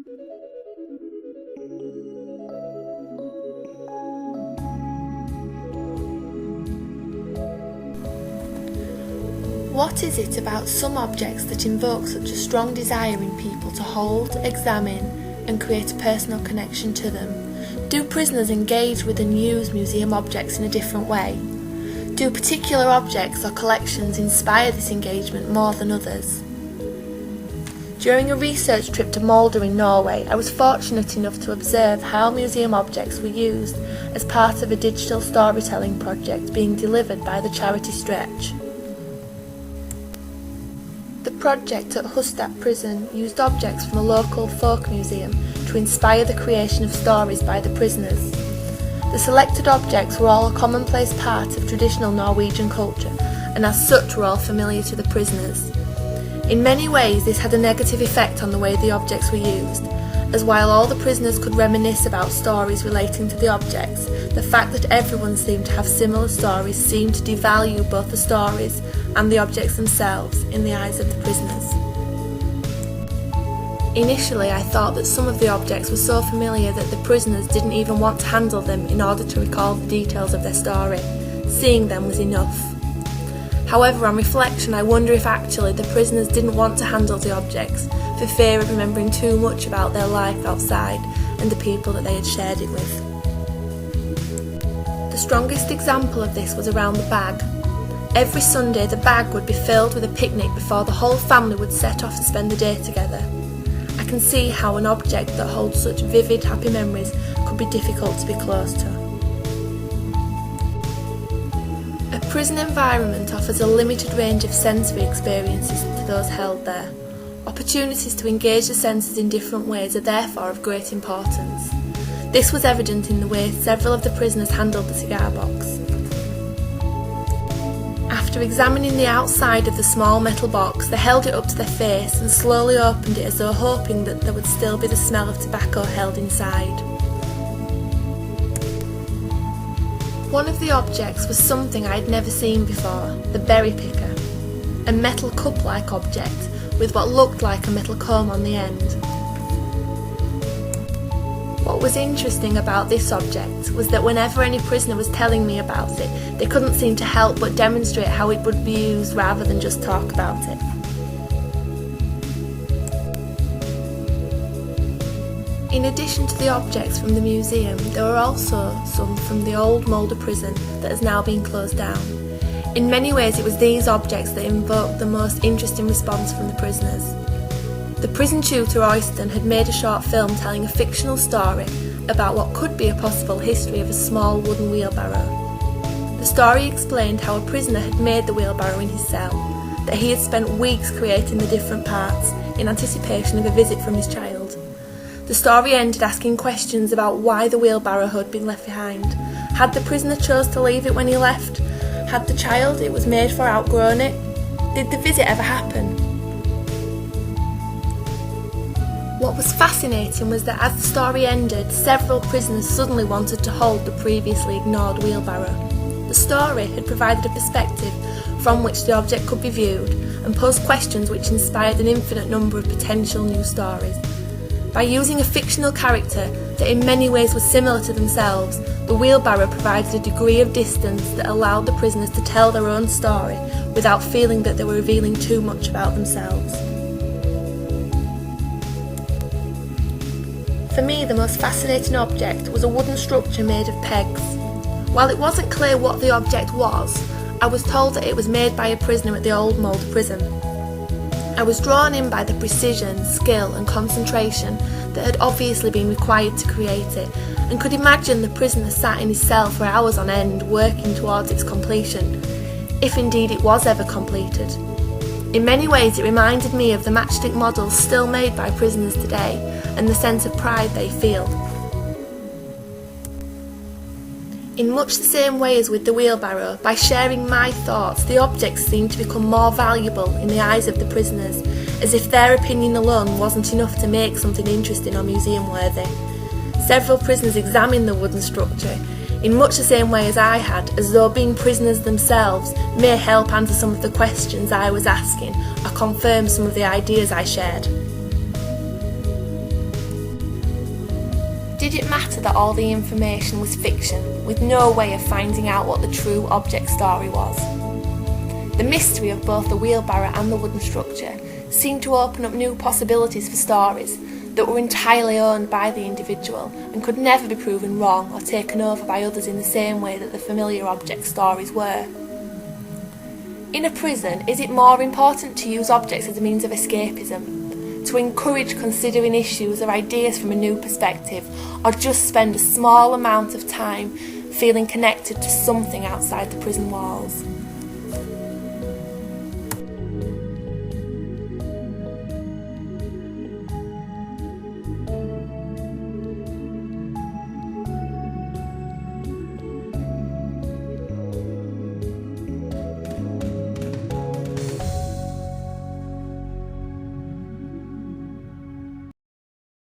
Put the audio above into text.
What is it about some objects that invoke such a strong desire in people to hold, examine, and create a personal connection to them? Do prisoners engage with and use museum objects in a different way? Do particular objects or collections inspire this engagement more than others? During a research trip to Molde in Norway, I was fortunate enough to observe how museum objects were used as part of a digital storytelling project being delivered by the charity Stretch. The project at Hustad prison used objects from a local folk museum to inspire the creation of stories by the prisoners. The selected objects were all a commonplace part of traditional Norwegian culture, and as such were all familiar to the prisoners. In many ways this had a negative effect on the way the objects were used, as while all the prisoners could reminisce about stories relating to the objects, the fact that everyone seemed to have similar stories seemed to devalue both the stories and the objects themselves in the eyes of the prisoners. Initially I thought that some of the objects were so familiar that the prisoners didn't even want to handle them in order to recall the details of their story. Seeing them was enough. However, on reflection I wonder if actually the prisoners didn't want to handle the objects for fear of remembering too much about their life outside and the people that they had shared it with. The strongest example of this was around the bag. Every Sunday the bag would be filled with a picnic before the whole family would set off to spend the day together. I can see how an object that holds such vivid, happy memories could be difficult to be close to. A prison environment offers a limited range of sensory experiences to those held there. Opportunities to engage the senses in different ways are therefore of great importance. This was evident in the way several of the prisoners handled the cigar box. After examining the outside of the small metal box, they held it up to their face and slowly opened it as though hoping that there would still be the smell of tobacco held inside. One of the objects was something I had never seen before, the berry picker, a metal cup-like object with what looked like a metal comb on the end. What was interesting about this object was that whenever any prisoner was telling me about it, they couldn't seem to help but demonstrate how it would be used rather than just talk about it. In addition to the objects from the museum, there were also some from the old Molde prison that has now been closed down. In many ways it was these objects that invoked the most interesting response from the prisoners. The prison tutor Oyston had made a short film telling a fictional story about what could be a possible history of a small wooden wheelbarrow. The story explained how a prisoner had made the wheelbarrow in his cell, that he had spent weeks creating the different parts in anticipation of a visit from his child. The story ended asking questions about why the wheelbarrow had been left behind. Had the prisoner chose to leave it when he left? Had the child it was made for outgrown it? Did the visit ever happen? What was fascinating was that as the story ended, several prisoners suddenly wanted to hold the previously ignored wheelbarrow. The story had provided a perspective from which the object could be viewed and posed questions which inspired an infinite number of potential new stories. By using a fictional character that in many ways was similar to themselves, the wheelbarrow provided a degree of distance that allowed the prisoners to tell their own story without feeling that they were revealing too much about themselves. For me, the most fascinating object was a wooden structure made of pegs. While it wasn't clear what the object was, I was told that it was made by a prisoner at the old Molde prison. I was drawn in by the precision, skill and concentration that had obviously been required to create it, and could imagine the prisoner sat in his cell for hours on end working towards its completion, if indeed it was ever completed. In many ways it reminded me of the matchstick models still made by prisoners today, and the sense of pride they feel. In much the same way as with the wheelbarrow, by sharing my thoughts, the objects seemed to become more valuable in the eyes of the prisoners, as if their opinion alone wasn't enough to make something interesting or museum-worthy. Several prisoners examined the wooden structure in much the same way as I had, as though being prisoners themselves may help answer some of the questions I was asking or confirm some of the ideas I shared. Did it matter that all the information was fiction, with no way of finding out what the true object story was? The mystery of both the wheelbarrow and the wooden structure seemed to open up new possibilities for stories that were entirely owned by the individual and could never be proven wrong or taken over by others in the same way that the familiar object stories were. In a prison, is it more important to use objects as a means of escapism, to encourage considering issues or ideas from a new perspective, or just spend a small amount of time feeling connected to something outside the prison walls?